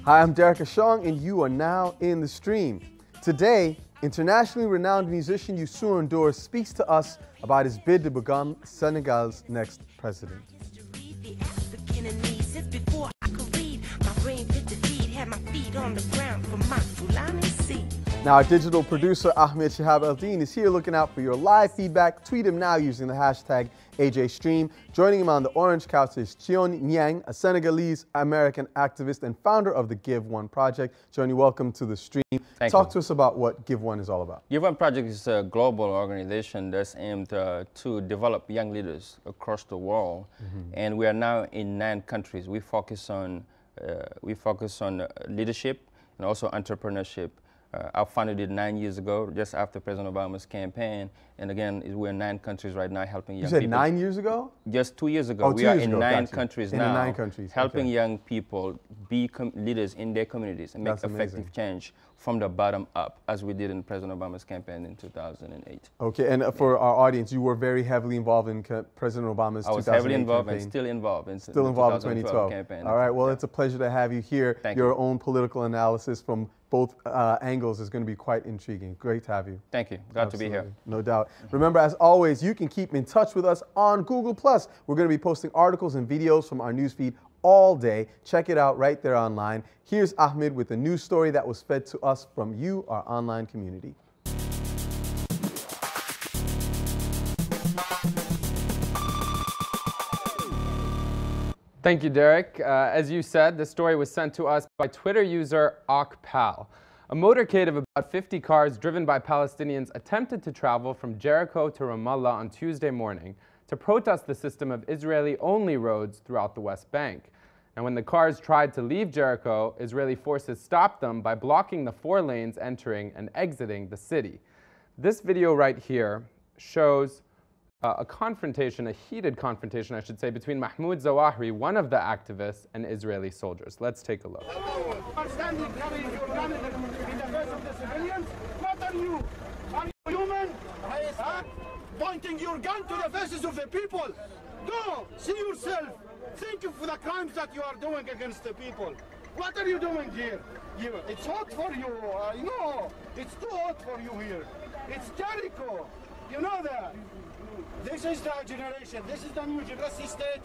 Hi, I'm Derek Ashong, and you are now in the stream. Today, internationally renowned musician Youssou NDour speaks to us about his bid to become Senegal's next president. Now, our digital producer, Ahmed Shihab Eldin, is here looking out for your live feedback. Tweet him now using the hashtag AJStream. Joining him on the orange couch is Chion Niang, a Senegalese-American activist and founder of the Give One Project. Chion, welcome to the stream. Talk to us about what Give One is all about. Give One Project is a global organization that's aimed to develop young leaders across the world. And we are now in 9 countries. We focus on leadership and also entrepreneurship. I founded it 9 years ago, just after President Obama's campaign. And again, we're in 9 countries right now helping young people. You said 9 years ago? Just 2 years ago. Oh, we are in 9 countries now. In 9 countries. Helping young people be leaders in their communities and make effective change from the bottom up, as we did in President Obama's campaign in 2008. Okay, and for our audience, you were very heavily involved in President Obama's 2008 campaign. I was heavily involved and still involved in the 2012 campaign. All right, well, it's a pleasure to have you here. Your own political analysis from both angles is going to be quite intriguing. Great to have you. Thank you. Glad to be here. No doubt. Remember, as always, you can keep in touch with us on Google+. We're going to be posting articles and videos from our newsfeed all day. Check it out right there online. Here's Ahmed with a news story that was fed to us from you, our online community. Thank you, Derek. As you said, the story was sent to us by Twitter user Akpal. A motorcade of about 50 cars driven by Palestinians attempted to travel from Jericho to Ramallah on Tuesday morning to protest the system of Israeli-only roads throughout the West Bank. And when the cars tried to leave Jericho, Israeli forces stopped them by blocking the 4 lanes entering and exiting the city. This video right here shows a confrontation, a heated confrontation, I should say, between Mahmoud Zawahri, one of the activists, and Israeli soldiers. Let's take a look. Are standing carrying your gun in the face of the civilians? What are you? Are you human? Pointing your gun to the faces of the people. Go, see yourself. Think of the crimes that you are doing against the people. What are you doing here? It's hot for you. No, it's too hot for you here. It's Jericho. You know that. This is the generation. This is the new democracy state.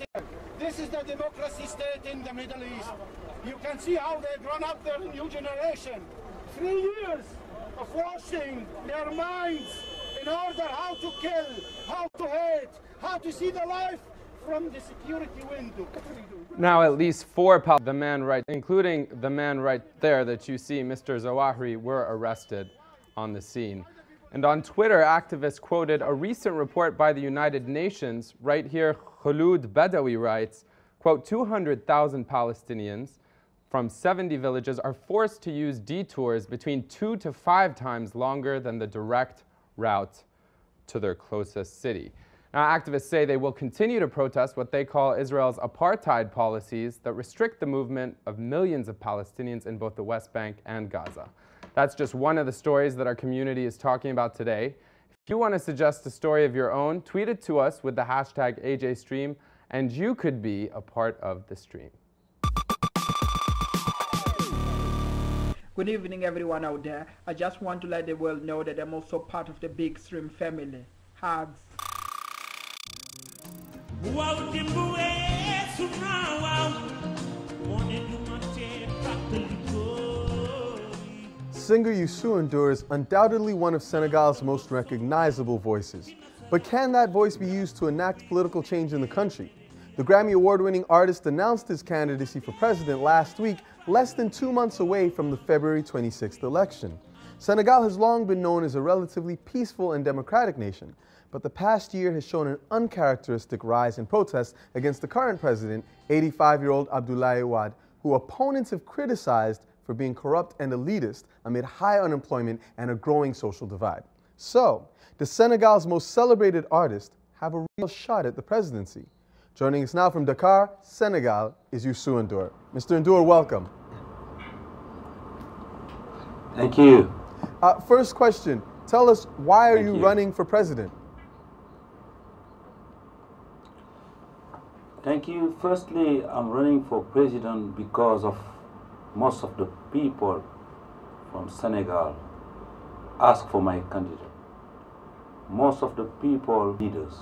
This is the democracy state in the Middle East. You can see how they've grown up their new generation. 3 years of washing their minds in order how to kill, how to hate, how to see the life from the security window. Now at least 4 including the man right there that you see, Mr. Zawahri, were arrested on the scene. And on Twitter, activists quoted a recent report by the United Nations. Right here, Khulud Badawi writes, quote, 200,000 Palestinians from 70 villages are forced to use detours between 2 to 5 times longer than the direct route to their closest city. Now, activists say they will continue to protest what they call Israel's apartheid policies that restrict the movement of millions of Palestinians in both the West Bank and Gaza. That's just one of the stories that our community is talking about today. If you want to suggest a story of your own, tweet it to us with the hashtag AJStream, and you could be a part of the stream. Good evening, everyone out there. I just want to let the world know that I'm also part of the Big Stream family. Hugs. Singer Youssou NDour is undoubtedly one of Senegal's most recognizable voices. But can that voice be used to enact political change in the country? The Grammy Award-winning artist announced his candidacy for president last week, less than 2 months away from the February 26th election. Senegal has long been known as a relatively peaceful and democratic nation, but the past year has shown an uncharacteristic rise in protests against the current president, 85-year-old Abdoulaye Wade, who opponents have criticized for being corrupt and elitist amid high unemployment and a growing social divide. So, does Senegal's most celebrated artist have a real shot at the presidency? Joining us now from Dakar, Senegal, is Youssou NDour. Mr. NDour, welcome. Thank you. First question, tell us, why are you running for president? Thank you. Firstly, I'm running for president because of most of the people from Senegal ask for my candidate. Most of the people, leaders,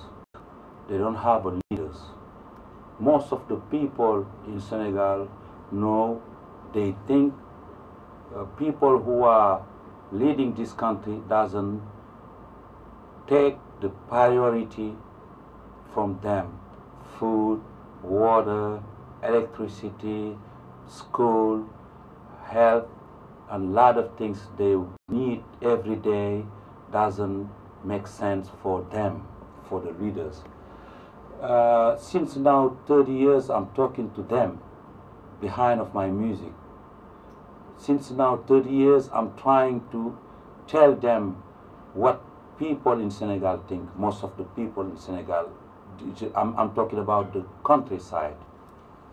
they don't have a leaders. Most of the people in Senegal know, they think people who are leading this country doesn't take the priority from them. Food, water, electricity, school, health, and a lot of things they need every day doesn't make sense for them, for the leaders. Since now 30 years, I'm talking to them behind of my music. Since now 30 years, I'm trying to tell them what people in Senegal think. Most of the people in Senegal, I'm talking about the countryside.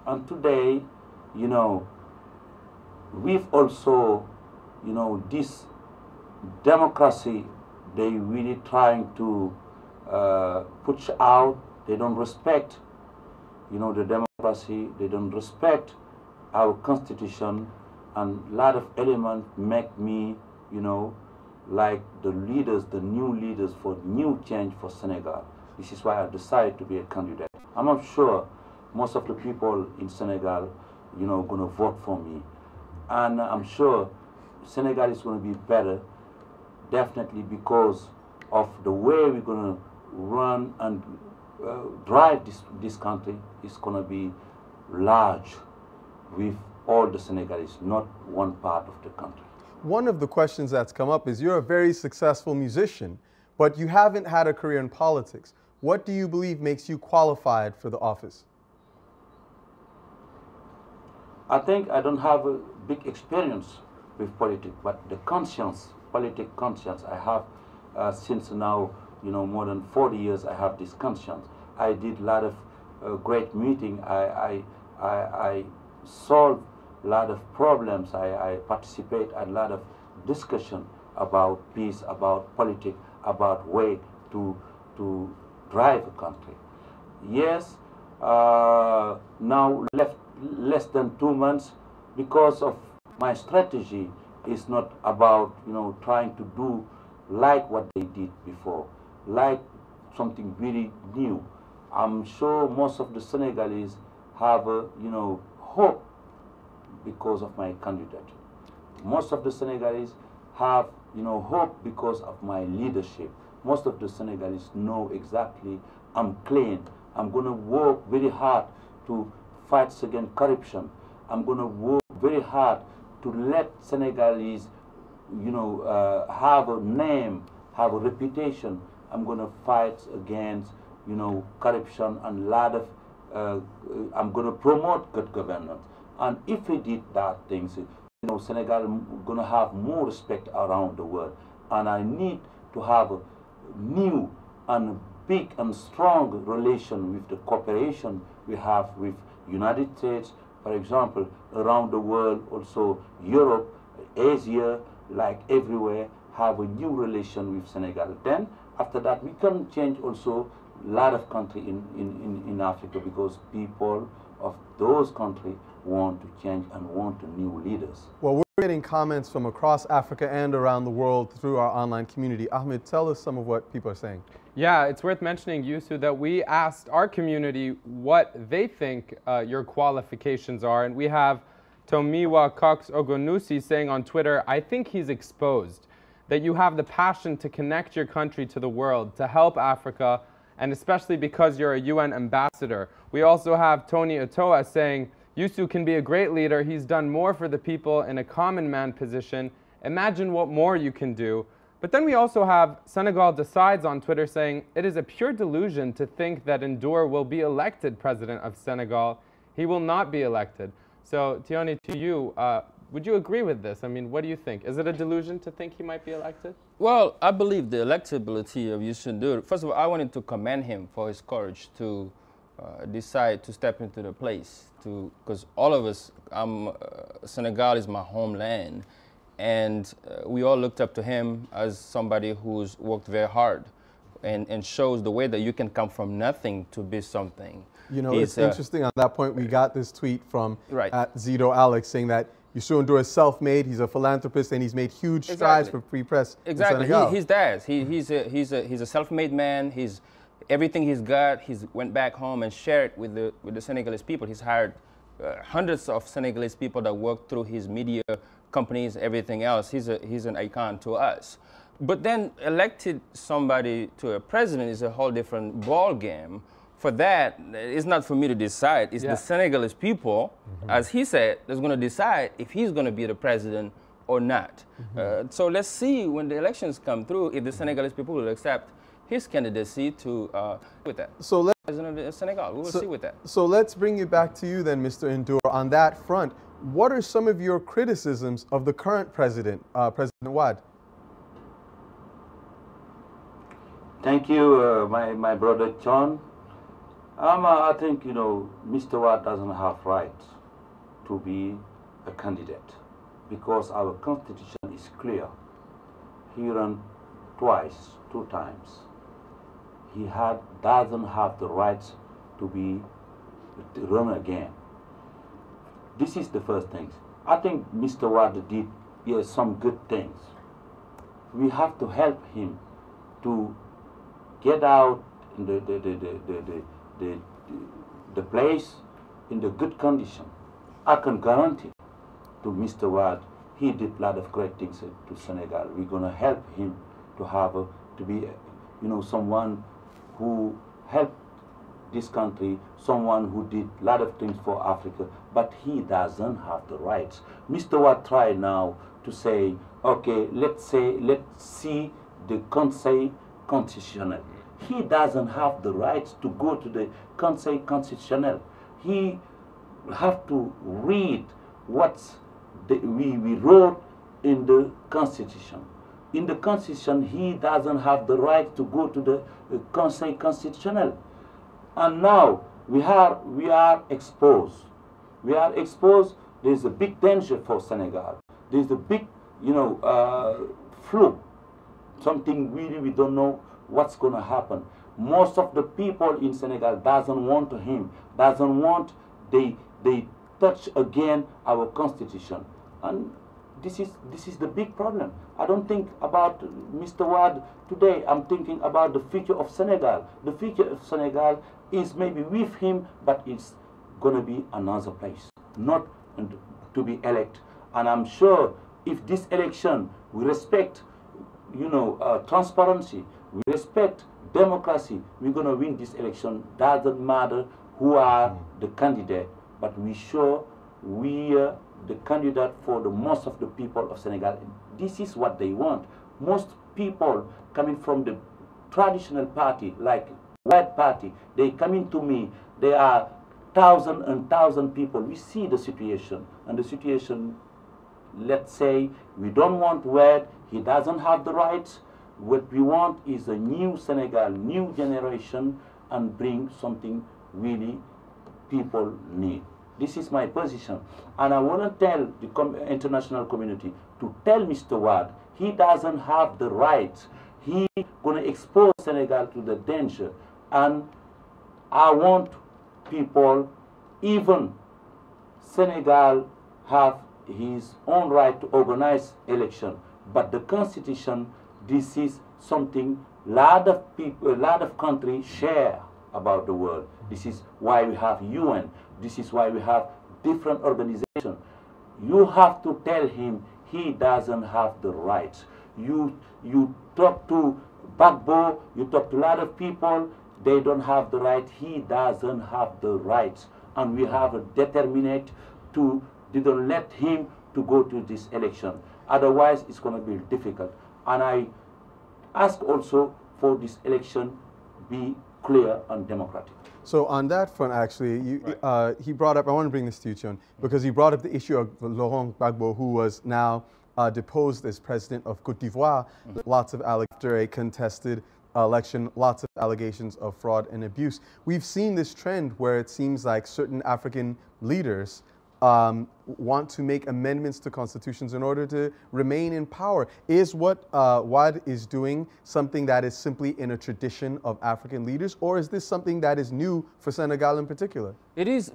And today, you know, we've also, you know, this democracy, they really trying to push out. They don't respect, you know, the democracy. They don't respect our constitution, and a lot of elements make me, you know, like the leaders, the new leaders for new change for Senegal. This is why I decided to be a candidate. I'm not sure most of the people in Senegal, you know, gonna vote for me, and I'm sure Senegal is gonna be better, definitely, because of the way we're gonna run and drive this country is going to be large with all the Senegalese, not one part of the country. One of the questions that's come up is you're a very successful musician, but you haven't had a career in politics. What do you believe makes you qualified for the office? I think I don't have a big experience with politics, but the conscience, political conscience, I have since now, you know, more than 40 years. I have this conscience. I did a lot of great meetings. I solved a lot of problems. I participate in a lot of discussion about peace, about politics, about way to drive a country. Yes, now left less than 2 months, because of my strategy is not about, you know, trying to do like what they did before, like something really new. I'm sure most of the Senegalese have a, you know, hope because of my candidate. Most of the Senegalese have, you know, hope because of my leadership. Most of the Senegalese know exactly I'm clean. I'm going to work very hard to fight against corruption. I'm going to work very hard to let Senegalese, you know, have a name, have a reputation. I'm going to fight against, you know, corruption and a lot of, I'm going to promote good governance. And if we did that things, you know, Senegal going to have more respect around the world. And I need to have a new and big and strong relation with the cooperation we have with United States, for example, around the world, also Europe, Asia, like everywhere, have a new relation with Senegal. Then after that, we can change also a lot of countries in Africa, because people of those countries want to change and want new leaders. Well, we're getting comments from across Africa and around the world through our online community. Ahmed, tell us some of what people are saying. Yeah, it's worth mentioning, Youssou, that we asked our community what they think your qualifications are. And we have Tomiwa Cox Ogonusi saying on Twitter, I think he's exposed, that you have the passion to connect your country to the world, to help Africa, and especially because you're a UN ambassador. We also have Tony Otoa saying, Youssou can be a great leader. He's done more for the people in a common man position. Imagine what more you can do. But then we also have Senegal Decides on Twitter saying, it is a pure delusion to think that NDour will be elected president of Senegal. He will not be elected. So, Tioni, to you, would you agree with this? I mean, what do you think? Is it a delusion to think he might be elected? Well, I believe the electability of Youssou NDour. First of all, I wanted to commend him for his courage to decide to step into the place, because all of us, Senegal is my homeland, and we all looked up to him as somebody who's worked very hard and shows the way that you can come from nothing to be something. You know, it's interesting on that point. We got this tweet from Zito Alex saying that Youssou NDour is self-made. He's a philanthropist, and he's made huge strides for free press. Exactly, in Senegal. He does. He's a self-made man. Everything he's got. He's went back home and shared with the Senegalese people. He's hired hundreds of Senegalese people that work through his media companies, everything else. He's an icon to us. But then elected somebody to a president is a whole different ball game. For that, it's not for me to decide. It's the Senegalese people, as he said, that's going to decide if he's going to be the president or not. So let's see when the elections come through if the Senegalese people will accept his candidacy to with that. So President of Senegal, we will see with that. So let's bring you back to you then, Mr. NDour. On that front, what are some of your criticisms of the current president, President Wade? Thank you, my brother John. I think, you know, Mr. Wade doesn't have right to be a candidate because our constitution is clear. He ran two times. He doesn't have the right to run again. This is the first thing. I think Mr. Wade did some good things. We have to help him to get out in the place in the good condition. I can guarantee to Mr. Wade, he did a lot of great things to Senegal. We're going to help him to be, you know, someone who helped this country, someone who did a lot of things for Africa, but he doesn't have the rights. Mr. Wade tried now to say, okay, let's see the Conseil Constitutionnel. He doesn't have the rights to go to the Conseil Constitutionnel. He have to read what we wrote in the Constitution. In the Constitution, he doesn't have the right to go to the Conseil Constitutionnel. And now we are exposed. We are exposed. There's a big danger for Senegal. There's a big, you know, flu. Something really we don't know what's going to happen. Most of the people in Senegal doesn't want him, doesn't want they touch again our constitution. And this is the big problem. I don't think about Mr. Wade today. I'm thinking about the future of Senegal. The future of Senegal is maybe with him, but it's going to be another place, not to be elected. And I'm sure if this election we respect, you know, transparency, we respect democracy, we're going to win this election. Doesn't matter who are the candidate, but we sure we are the candidate for the most of the people of Senegal. This is what they want. Most people coming from the traditional party, like white party, they coming to me. There are thousands and thousands of people. We see the situation, and the situation, let's say, we don't want Wade. He doesn't have the rights. What we want is a new Senegal, new generation, and bring something really people need. This is my position. And I want to tell the international community to tell Mr. Wade, he doesn't have the rights. He going to expose Senegal to the danger. And I want people, even Senegal have his own right to organize election. But the constitution, this is something a lot of people, a lot of countries share about the world. This is why we have UN. This is why we have different organizations. You have to tell him he doesn't have the rights. You talk to Bagbo, you talk to a lot of people, they don't have the right. He doesn't have the rights. And we have a determinate to didn't let him to go to this election. Otherwise, it's going to be difficult. And I ask also for this election be clear and democratic. So on that front, actually, he brought up, I want to bring this to you, Chon, because he brought up the issue of Laurent Gbagbo, who was now deposed as president of Côte d'Ivoire. Lots of after a contested election, lots of allegations of fraud and abuse. We've seen this trend where it seems like certain African leaders want to make amendments to constitutions in order to remain in power. Is what Wade is doing something that is simply in a tradition of African leaders, or is this something that is new for Senegal in particular? It is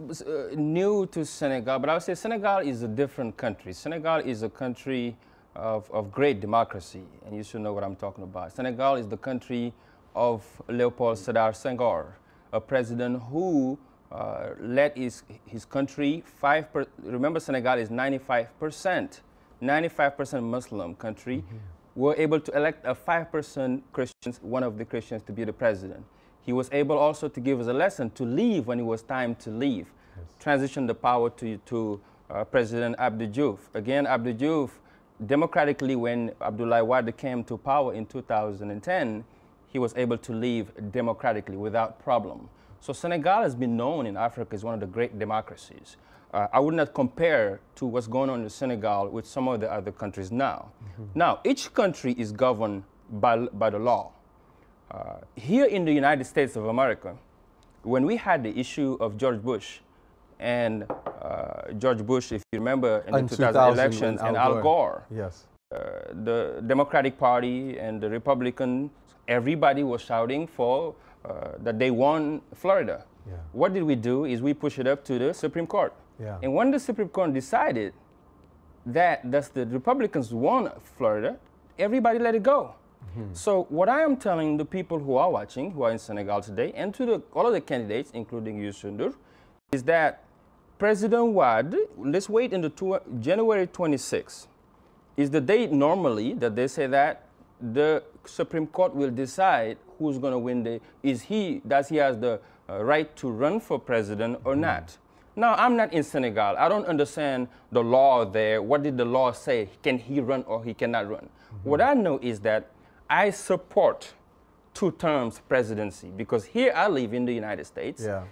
new to Senegal, but I would say Senegal is a different country. Senegal is a country of great democracy, and you should know what I'm talking about. Senegal is the country of Léopold Sédar Senghor, a president who led his country, remember Senegal is 95% Muslim country, were able to elect a 5% Christians, one of the Christians, to be the president. He was able also to give us a lesson to leave when it was time to leave, transition the power to President Abdou Diouf. Again, Abdou Diouf, democratically, when Abdoulaye Wade came to power in 2010, he was able to leave democratically without problem. So Senegal has been known in Africa as one of the great democracies. I would not compare to what's going on in Senegal with some of the other countries now. Now, each country is governed by the law. Here in the United States of America, when we had the issue of George Bush, and George Bush, if you remember, in the 2000 elections, and Al Gore, yes, the Democratic Party and the Republican, everybody was shouting for that they won Florida. Yeah. What did we do is we pushed it up to the Supreme Court. Yeah. And when the Supreme Court decided that the Republicans won Florida, everybody let it go. So what I am telling the people who are watching, who are in Senegal today, and to all of the candidates, including Youssou NDour, is that President Wade, let's wait until January 26th, is the date normally that they say that the Supreme Court will decide who's going to win does he have the right to run for president or not. Now, I'm not in Senegal. I don't understand the law there. What did the law say? Can he run or he cannot run? What I know is that I support 2 terms presidency, because here I live in the United States. Yeah.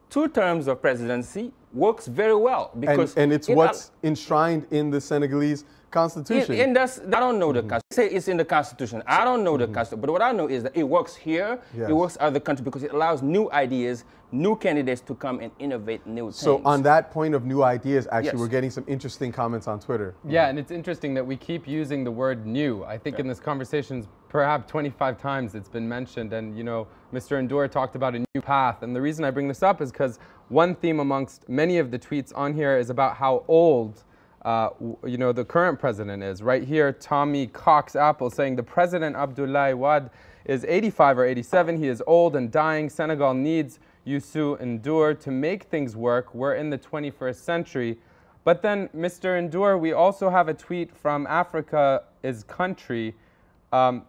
2 terms of presidency works very well, because and it's what's enshrined in the Senegalese constitution. And that's, I don't know the Constitution. Say it's in the Constitution. I don't know the Constitution, but what I know is that it works here, Yes. it works other countries, because it allows new ideas, new candidates to come and innovate new things. So on that point of new ideas, actually, Yes. we're getting some interesting comments on Twitter. Yeah, and it's interesting that we keep using the word new. I think in this conversation, perhaps 25 times it's been mentioned, and you know, Mr. NDour talked about a new path, and the reason I bring this up is because one theme amongst many of the tweets on here is about how old you know, the current president is. Right here, Tommy Cox Apple saying the president Abdoulaye Wade is 85 or 87. He is old and dying. Senegal needs Youssou NDour to make things work. We're in the 21st century. But then, Mr. NDour, we also have a tweet from Africa is Country.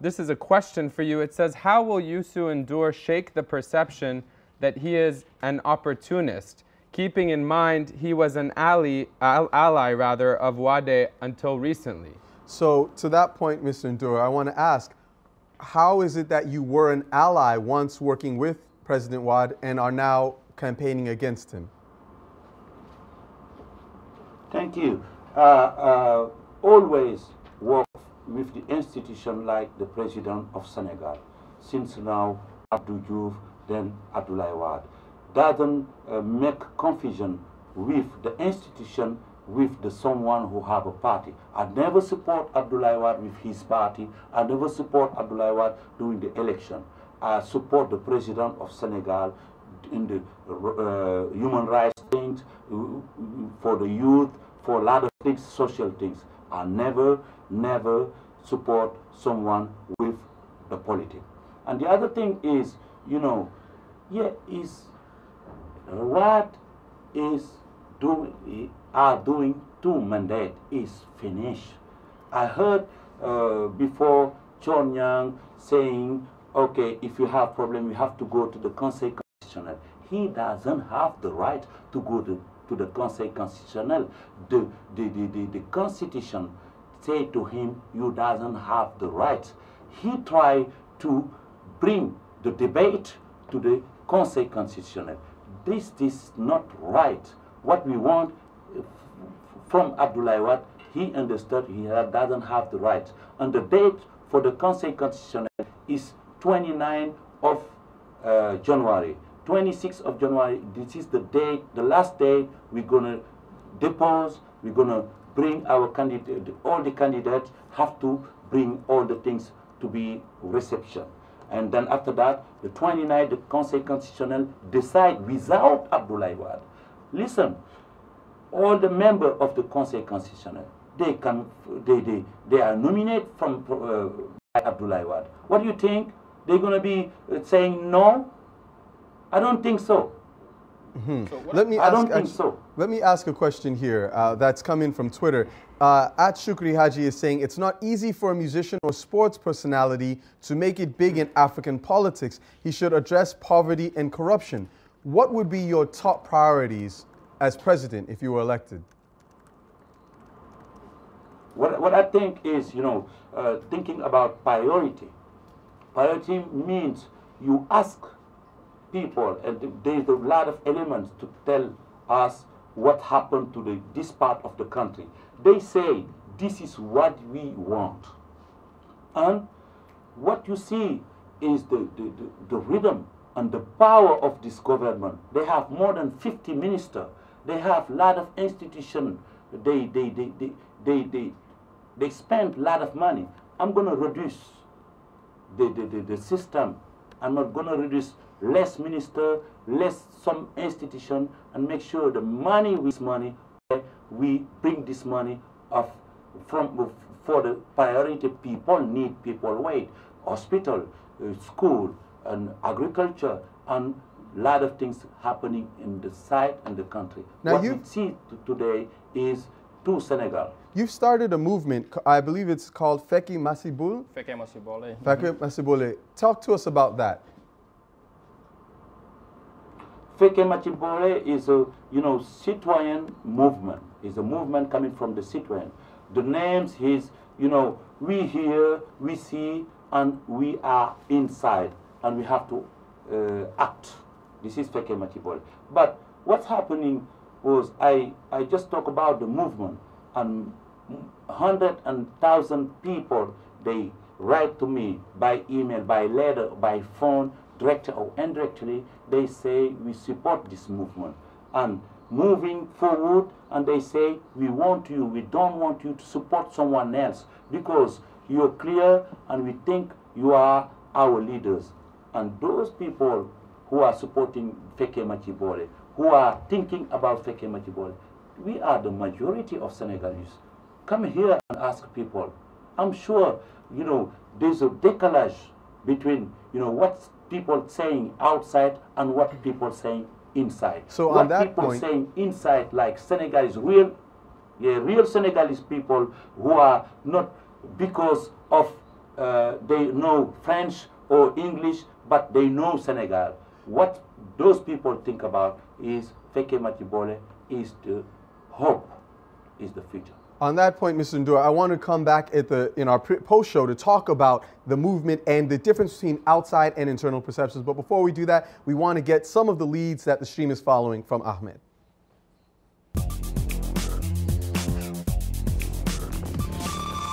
This is a question for you. It says, how will Youssou NDour shake the perception that he is an opportunist, keeping in mind he was an ally of Wade until recently? So to that point, Mr. NDour, I want to ask, how is it that you were an ally once working with President Wade and are now campaigning against him? Thank you. Always work with the institution like the President of Senegal. Since now, Abdou Diouf, then Abdoulaye Wade. Doesn't make confusion with the institution, with the someone who have a party. I never support Abdoulaye Wade with his party. I never support Abdoulaye Wade during the election. I support the President of Senegal in the human rights things, for the youth, for a lot of things, social things. I never support someone with the politics. And the other thing is, you know, what are doing 2 mandates is finished. I heard before Chon Yang saying, okay, if you have problem, you have to go to the Conseil Constitutionnel. He doesn't have the right to go to the Conseil Constitutionnel. The Constitution say to him, you doesn't have the right. He tried to bring the debate to the Conseil Constitutionnel. This is not right. What we want from Abdoulaye Wade, he understood he doesn't have the right. And the date for the Conseil Constitutionnel is 29th of January. 26th of January, this is the date, the last day we're going to depose, we're going to bring our candidate, all the candidates have to bring all the things to be reception. And then after that, the 29th, the Conseil Constitutionnel decide without Abdoulaye Wade. Listen, all the members of the Conseil Constitutionnel, they are nominated from by Abdoulaye Wade. What do you think? They're going to be saying no? I don't think so. So Let me I ask, don't think so. Let me ask a question here that's coming from Twitter. At Shukri Haji is saying it's not easy for a musician or sports personality to make it big in African politics. He should address poverty and corruption. What would be your top priorities as president if you were elected? What I think is, thinking about priority. Priority means you ask people, and there's a lot of elements to tell us what happened to this part of the country. They say, this is what we want. And what you see is the rhythm and the power of this government. They have more than 50 ministers. They have a lot of institutions. They spend a lot of money. I'm going to reduce the system. I'm not going to reduce less minister, less some institution, and make sure the money, we bring this money for the priority people need, people wait, hospital, school, and agriculture, and a lot of things happening in the side and the country. Now what we see today is to Senegal. You've started a movement, I believe it's called Feki Masibul. Feke Masibole. Feki Masibule. Talk to us about that. Feke Machibole is a citoyen movement. It's a movement coming from the citoyen. The names is, we hear, we see, and we are inside, and we have to act. This is Feke Machibole. But what's happening was I just talk about the movement, and 100,000 people, they write to me by email, by letter, by phone, directly or indirectly. They say we support this movement and moving forward, and they say we want you, we don't want you to support someone else because you're clear and we think you are our leaders. And those people who are supporting Feke Machibole, who are thinking about Feke Machibole, we are the majority of Senegalese. Come here and ask people. I'm sure, there's a decalage between, what people saying outside and what people saying inside. So what on that people point, saying inside, like Senegalese, real Senegalese people who are not because of they know French or English, but they know Senegal. What those people think about is Feke Machibole is the hope, is the future. on that point, Mr. NDour, I want to come back in our post show to talk about the movement and the difference between outside and internal perceptions. But before we do that, we want to get some of the leads that the stream is following from Ahmed.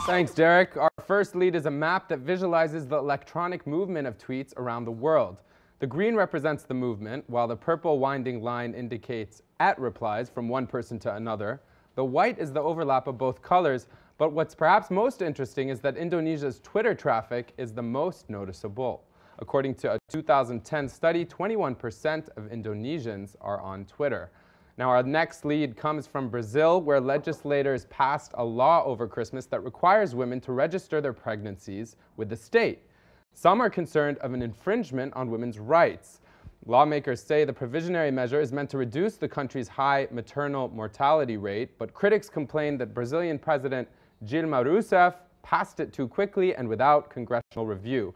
Thanks, Derek. Our first lead is a map that visualizes the electronic movement of tweets around the world. The green represents the movement, while the purple winding line indicates @replies from one person to another. The white is the overlap of both colors, but what's perhaps most interesting is that Indonesia's Twitter traffic is the most noticeable. According to a 2010 study, 21% of Indonesians are on Twitter. Now, our next lead comes from Brazil, where legislators passed a law over Christmas that requires women to register their pregnancies with the state. Some are concerned of an infringement on women's rights. Lawmakers say the provisionary measure is meant to reduce the country's high maternal mortality rate, but critics complain that Brazilian President Dilma Rousseff passed it too quickly and without congressional review.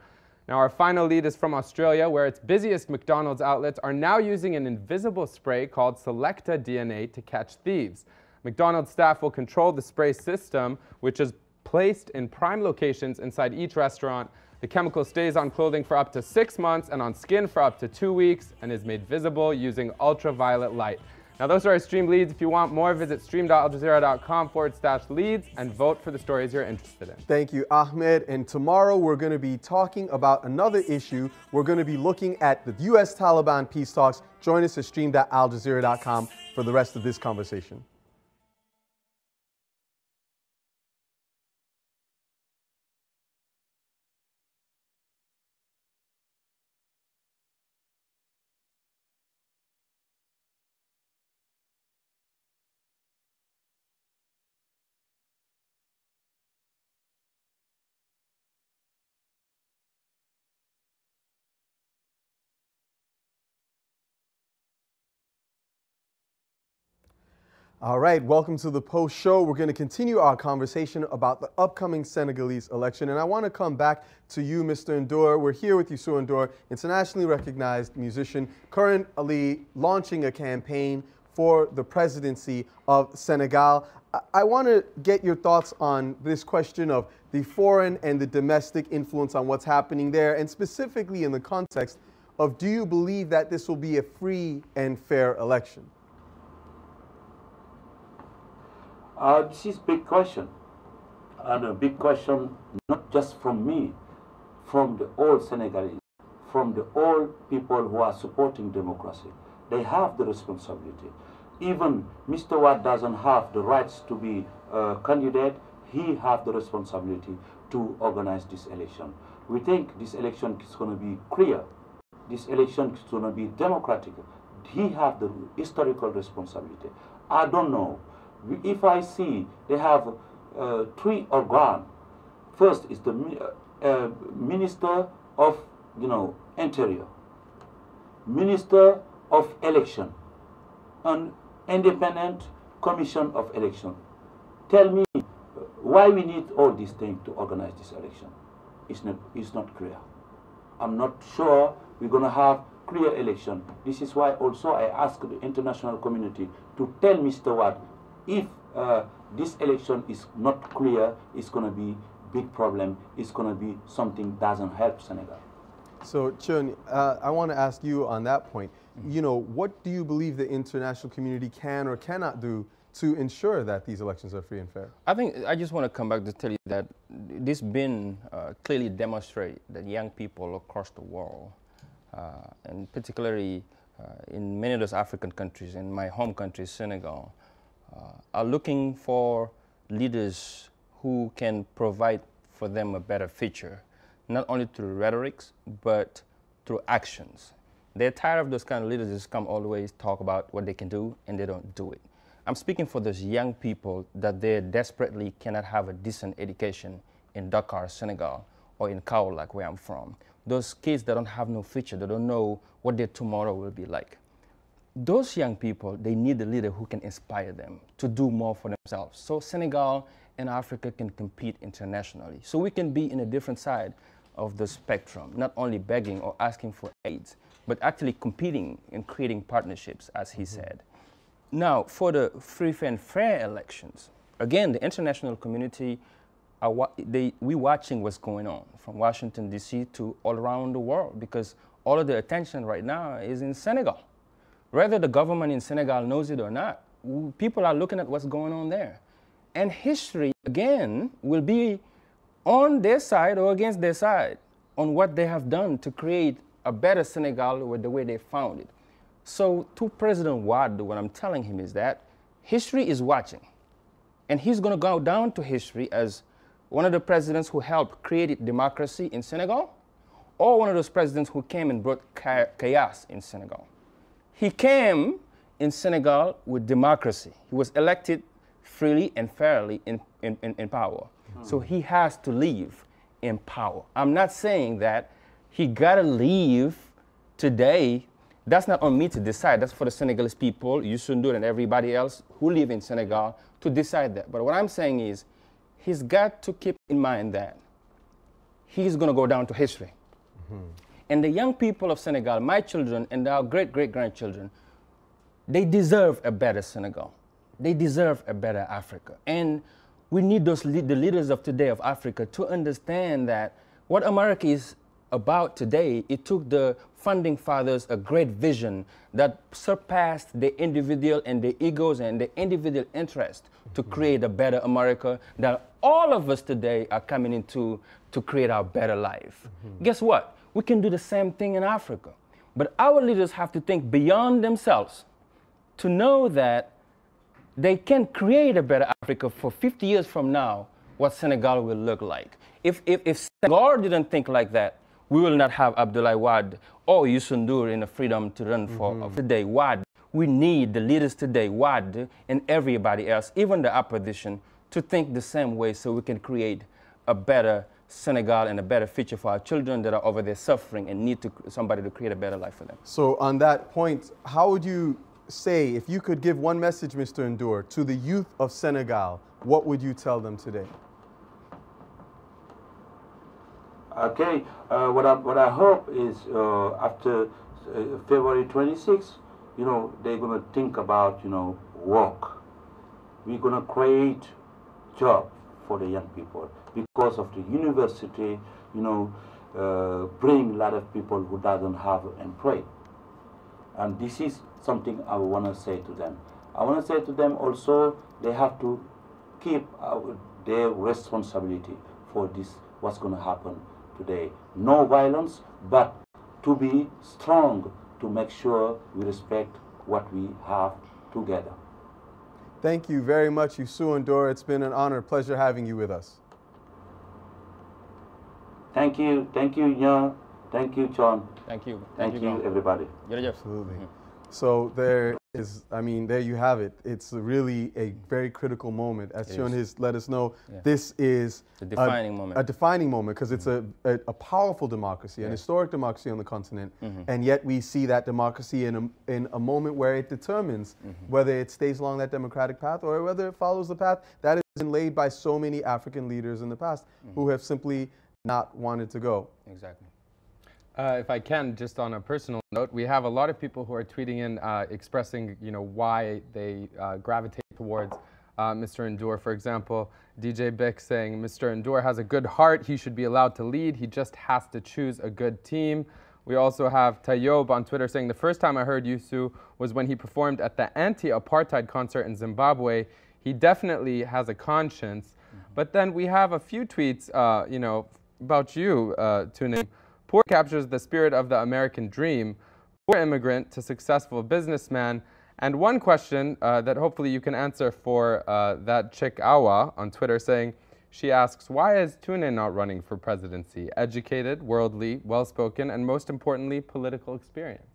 Now, our final lead is from Australia, where its busiest McDonald's outlets are now using an invisible spray called Selecta DNA to catch thieves. McDonald's staff will control the spray system, which is placed in prime locations inside each restaurant. The chemical stays on clothing for up to 6 months and on skin for up to 2 weeks and is made visible using ultraviolet light. Now, those are our stream leads. If you want more, visit stream.aljazeera.com/leads and vote for the stories you're interested in. Thank you, Ahmed. And tomorrow we're going to be talking about another issue. We're going to be looking at the U.S.-Taliban peace talks. Join us at stream.aljazeera.com for the rest of this conversation. All right, welcome to the Post Show. We're going to continue our conversation about the upcoming Senegalese election. And I want to come back to you, Mr. NDour. We're here with Youssou NDour, internationally recognized musician, currently launching a campaign for the presidency of Senegal. I want to get your thoughts on this question of the foreign and the domestic influence on what's happening there, and specifically in the context of, do you believe that this will be a free and fair election? This is a big question, and a big question not just from me, from the old Senegalese, from the old people who are supporting democracy. They have the responsibility. Even Mr. Wade doesn't have the rights to be a candidate. He has the responsibility to organize this election. We think this election is going to be clear. This election is going to be democratic. He has the historical responsibility. I don't know. If I see they have 3 organs, first is the Minister of Interior, Minister of Election, and Independent Commission of Election. Tell me why we need all these things to organize this election. It's not clear. I'm not sure we're going to have clear election. This is why also I ask the international community to tell Mr. Wade, if this election is not clear, it's going to be a big problem. It's going to be something that doesn't help Senegal. So, Chun, I want to ask you on that point. What do you believe the international community can or cannot do to ensure that these elections are free and fair? I think I just want to come back to tell you that this been clearly demonstrated that young people across the world, and particularly in many of those African countries, in my home country, Senegal, are looking for leaders who can provide for them a better future, not only through rhetorics, but through actions. They're tired of those kind of leaders who just come always talk about what they can do and they don't do it. I'm speaking for those young people that they desperately cannot have a decent education in Dakar, Senegal, or in Kaolack, where I'm from. Those kids that don't have no future, they don't know what their tomorrow will be like. Those young people, they need a leader who can inspire them to do more for themselves. So Senegal and Africa can compete internationally. So we can be in a different side of the spectrum, not only begging or asking for aid, but actually competing and creating partnerships, as he said. Now, for the free and fair elections, again, the international community, we're watching what's going on from Washington, D.C. to all around the world, because all of the attention right now is in Senegal. Whether the government in Senegal knows it or not, people are looking at what's going on there. And history, again, will be on their side or against their side on what they have done to create a better Senegal with the way they found it. So to President Wade, what I'm telling him is that history is watching. And he's going to go down to history as one of the presidents who helped create democracy in Senegal, or one of those presidents who came and brought chaos in Senegal. He came in Senegal with democracy. He was elected freely and fairly in power. So he has to leave in power. I'm not saying that he gotta leave today. That's not on me to decide. That's for the Senegalese people, Youssou NDour and everybody else who live in Senegal to decide that. But what I'm saying is, he's got to keep in mind that he's gonna go down to history. And the young people of Senegal, my children and our great-great-grandchildren, they deserve a better Senegal. They deserve a better Africa. And we need the leaders of today of Africa to understand that what America is about today, it took the founding fathers a great vision that surpassed the individual and the egos and the individual interest to create a better America that all of us today are coming into to create our better life. Guess what? We can do the same thing in Africa. But our leaders have to think beyond themselves to know that they can create a better Africa for 50 years from now, what Senegal will look like. If Senegal didn't think like that, we will not have Abdoulaye Wade or Youssou NDour in the freedom to run for today. Wade, we need the leaders today, Wade and everybody else, even the opposition, to think the same way so we can create a better Senegal and a better future for our children that are over there suffering and need somebody to create a better life for them. So on that point, how would you say, if you could give one message, Mr. NDour, to the youth of Senegal, what would you tell them today? Okay, what I hope is after February 26th, you know, they're going to think about, you know, work. We're going to create job for the young people because of the university, you know, bring a lot of people who doesn't have employed. And this is something I want to say to them. I want to say to them also, they have to keep their responsibility for this, what's going to happen today. No violence, but to be strong to make sure we respect what we have together. Thank you very much, Youssou NDour. It's been an honor, pleasure having you with us. Thank you, Nya. Thank you, John. Thank you. Thank you, everybody. Absolutely. So there is, I mean, there you have it. It's really a very critical moment. As Sean has let us know, this is a defining moment. A defining moment because it's a powerful democracy, an historic democracy on the continent, and yet we see that democracy in a moment where it determines whether it stays along that democratic path or whether it follows the path that has been laid by so many African leaders in the past who have simply not wanted to go. Exactly. If I can, just on a personal note, we have a lot of people who are tweeting in expressing, you know, why they gravitate towards Mr. NDour. For example, DJ Bick saying, Mr. NDour has a good heart. He should be allowed to lead. He just has to choose a good team. We also have Tayob on Twitter saying, the first time I heard Youssou was when he performed at the anti-apartheid concert in Zimbabwe. He definitely has a conscience. But then we have a few tweets, you know, about you, Tuning. Poor captures the spirit of the American dream, poor immigrant to successful businessman. And one question that hopefully you can answer for that chick Awa on Twitter saying, she asks, why is Tune not running for presidency? Educated, worldly, well-spoken, and most importantly, political experience.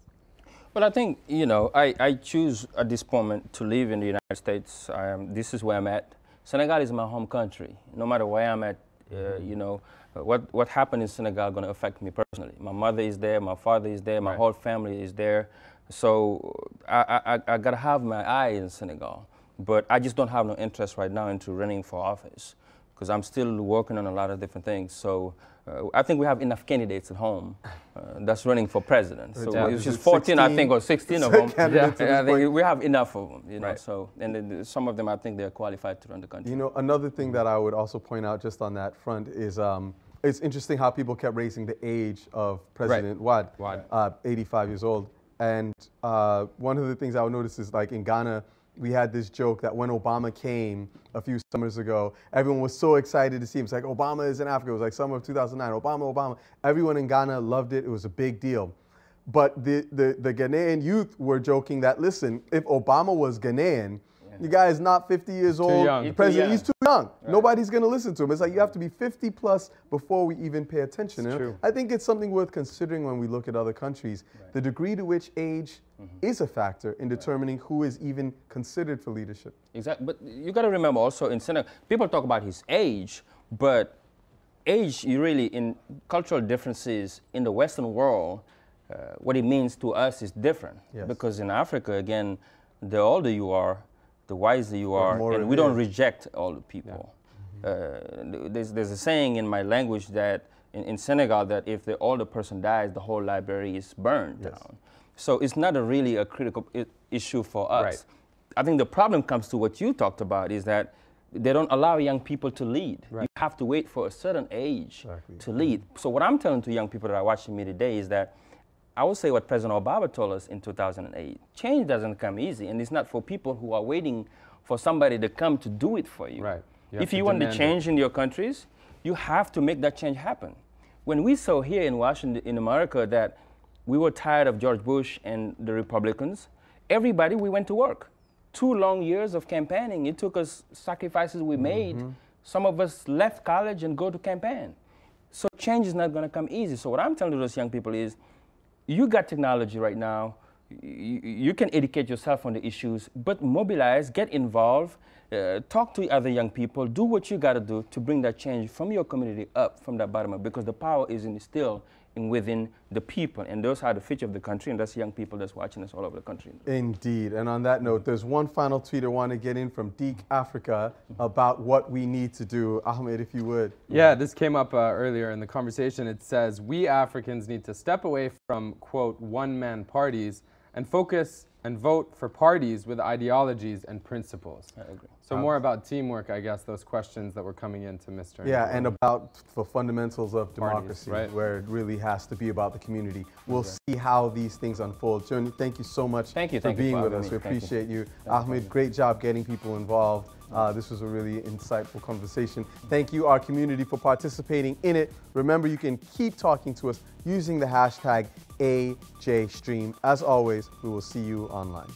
Well, I think, you know, I choose at this moment to live in the United States. This is where I'm at. Senegal is my home country. No matter where I'm at, you know, what happened in Senegal going to affect me personally. My mother is there, my father is there, my whole family is there. So I got to have my eye in Senegal. But I just don't have no interest right now into running for office because I'm still working on a lot of different things. So I think we have enough candidates at home that's running for president. So it's just 14, 16, I think, or 16 of them. I think we have enough of them, you know. So, and then some of them, I think they're qualified to run the country. You know, another thing that I would also point out just on that front is it's interesting how people kept raising the age of President Wade, 85 years old. And one of the things I would notice is, like, in Ghana, we had this joke that when Obama came a few summers ago, everyone was so excited to see him. It's like, Obama is in Africa. It was like summer of 2009. Obama. Everyone in Ghana loved it. It was a big deal. But the Ghanaian youth were joking that, listen, if Obama was Ghanaian, the guy is not 50 years old. Young. The president, he's too young. Nobody's going to listen to him. It's like you have to be 50 plus before we even pay attention. It's true. I think it's something worth considering when we look at other countries. The degree to which age is a factor in determining who is even considered for leadership. Exactly. But you got to remember also in Senegal, people talk about his age, but age, you really, in cultural differences in the Western world, what it means to us is different. Because in Africa, again, the older you are, the wiser you are, and we don't reject older people. There's a saying in my language that in Senegal that if the older person dies, the whole library is burned down. So it's not really a critical issue for us. I think the problem comes to what you talked about is that they don't allow young people to lead. You have to wait for a certain age to lead. So what I'm telling to young people that are watching me today is that I would say what President Obama told us in 2008. Change doesn't come easy, and it's not for people who are waiting for somebody to come to do it for you. If you want the change in your countries, you have to make that change happen. When we saw here in Washington, in America, that we were tired of George Bush and the Republicans, everybody, we went to work. 2 long years of campaigning. It took us sacrifices we made. Some of us left college and go to campaign. So change is not going to come easy. So what I'm telling those young people is, you got technology right now. You can educate yourself on the issues, but mobilize, get involved, talk to other young people, do what you got to do to bring that change from your community up, from that bottom up, because the power is still within the people, and those are the future of the country, and that's young people that's watching us all over the country. Indeed, and on that note, there's one final tweet I want to get in from Deek Africa about what we need to do. Ahmed, if you would. Yeah, this came up earlier in the conversation. It says, we Africans need to step away from, quote, one-man parties and focus and vote for parties with ideologies and principles. I agree. So more about teamwork, I guess, those questions that were coming into Mr. Yeah, and about the fundamentals of democracy, right, where it really has to be about the community. We'll see how these things unfold. Johnny, thank you so much for being with us. We appreciate you. Ahmed, great job getting people involved. This was a really insightful conversation. Thank you, our community, for participating in it. Remember, you can keep talking to us using the hashtag AJStream. As always, we will see you online.